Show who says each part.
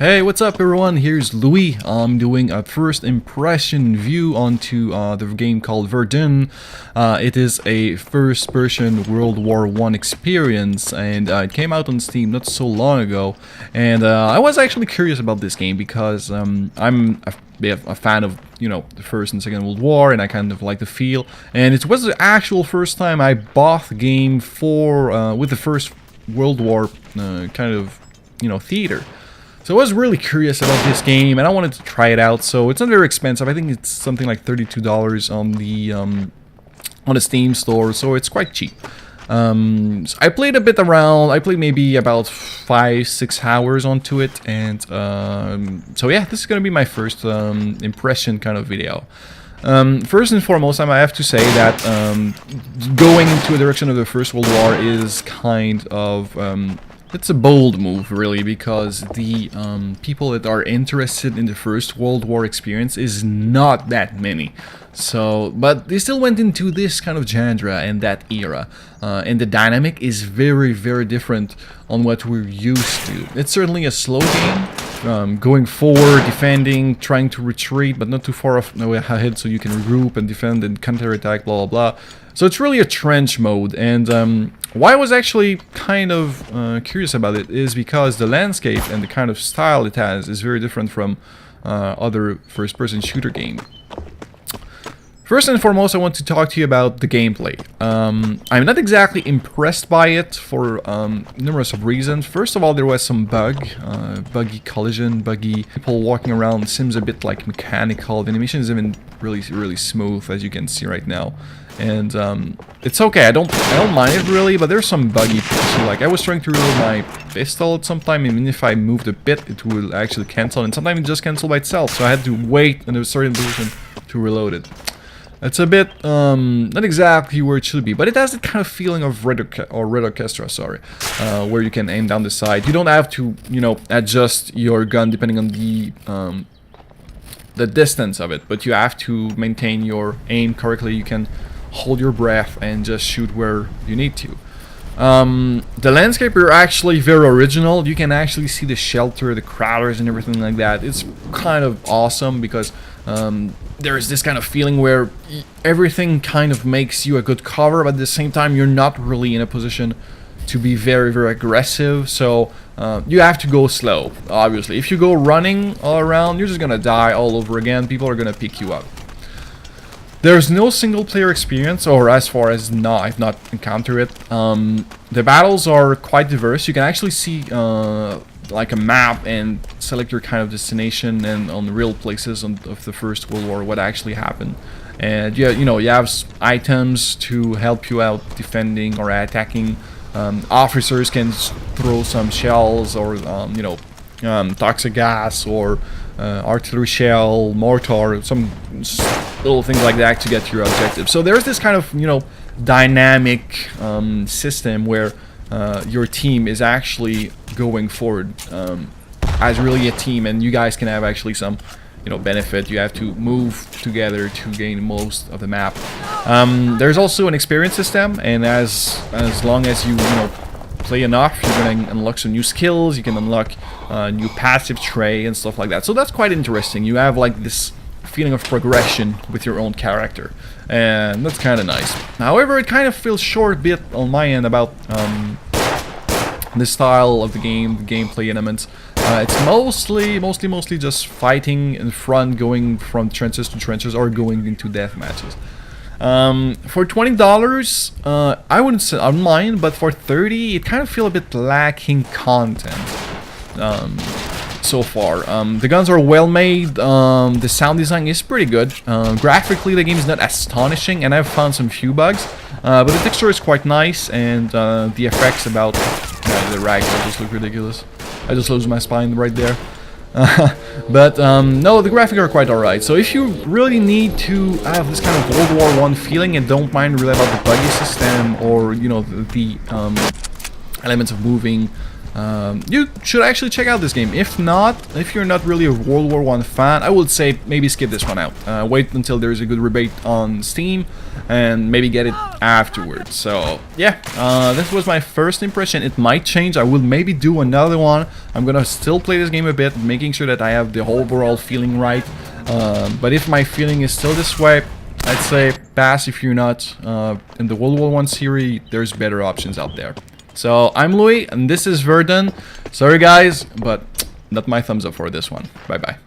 Speaker 1: Hey, what's up everyone? Here's Louis. I'm doing a first impression view onto the game called Verdun. It is a first-person World War I experience, and it came out on Steam not so long ago. And I was actually curious about this game because I'm a fan of, you know, the First and Second World War, and I kind of like the feel. And it was the actual first time I bought the game for with the First World War kind of, you know, theater. So I was really curious about this game, and I wanted to try it out. So it's not very expensive. I think it's something like $32 on the Steam store, so it's quite cheap. So I played a bit around. I played maybe about 5-6 hours onto it, and so yeah, this is gonna be my first impression kind of video. First and foremost, I have to say that going into a direction of the First World War is kind of it's a bold move, really, because the people that are interested in the First World War experience is not that many. So, but they still went into this kind of genre and that era, and the dynamic is very, very different on what we're used to. It's certainly a slow game, going forward, defending, trying to retreat, but not too far ahead so you can regroup and defend and counterattack, blah blah blah. So it's really a trench mode, and why I was actually kind of curious about it is because the landscape and the kind of style it has is very different from other first-person shooter games. First and foremost, I want to talk to you about the gameplay. I'm not exactly impressed by it for numerous of reasons. First of all, there was some buggy collision, buggy people walking around. Seems a bit like mechanical. The animation isn't even really smooth, as you can see right now. And it's okay. I don't mind it really, but there's some buggy issue. Like I was trying to reload my pistol at some time, and if I moved a bit, it will actually cancel, and sometimes it just cancel by itself. So I had to wait in a certain position to reload it. It's a bit, not exactly where it should be, but it has the kind of feeling of Red Orchestra, sorry, where you can aim down the side. You don't have to, you know, adjust your gun depending on the distance of it, but you have to maintain your aim correctly. You can hold your breath and just shoot where you need to. The landscape are actually very original. You can actually see the shelter, the craters, and everything like that. It's kind of awesome because there is this kind of feeling where everything kind of makes you a good cover, but at the same time you're not really in a position to be very, very aggressive. So you have to go slow, obviously. If you go running all around, you're just gonna die all over again. People are gonna pick you up. There's no single player experience, or as far as I've not encountered it. The battles are quite diverse. You can actually see like a map and select your kind of destination, and on the real places of the First World War what actually happened. And you know, you have items to help you out defending or attacking. Officers can throw some shells or you know, toxic gas or artillery shell, mortar, some little things like that to get to your objective. So there's this kind of, you know, dynamic system where your team is actually going forward as really a team, and you guys can have actually some, you know, benefit. You have to move together to gain most of the map. There's also an experience system, and as long as you know, play enough, you're going to unlock some new skills. You can unlock new passive tray and stuff like that. So that's quite interesting. You have like this feeling of progression with your own character, and that's kind of nice. However, it kind of feels short a bit on my end about the style of the game, the gameplay elements. It's mostly just fighting in front, going from trenches to trenches, or going into death matches. For $20, I wouldn't say I don't mind, but for $30, it kind of feels a bit lacking content so far. The guns are well made. The sound design is pretty good. Graphically, the game is not astonishing, and I've found some few bugs, but the texture is quite nice, and the effects about the ragdoll just look ridiculous. I just lose my spine right there. But no, the graphics are quite alright. So if you really need to have this kind of World War I feeling and don't mind really about the buggy system, or you know, the elements of moving You should actually check out this game. If not, if you're not really a World War I fan, I would say maybe skip this one out. Wait until there's a good rebate on Steam and maybe get it afterwards. So yeah, this was my first impression. It might change. I will maybe do another one. I'm gonna still play this game a bit, making sure that I have the whole overall feeling right. But if my feeling is still this way, I'd say pass if you're not. In the World War I series, there's better options out there. So I'm Louis, and this is Verdun. Sorry guys, but not my thumbs up for this one. Bye bye.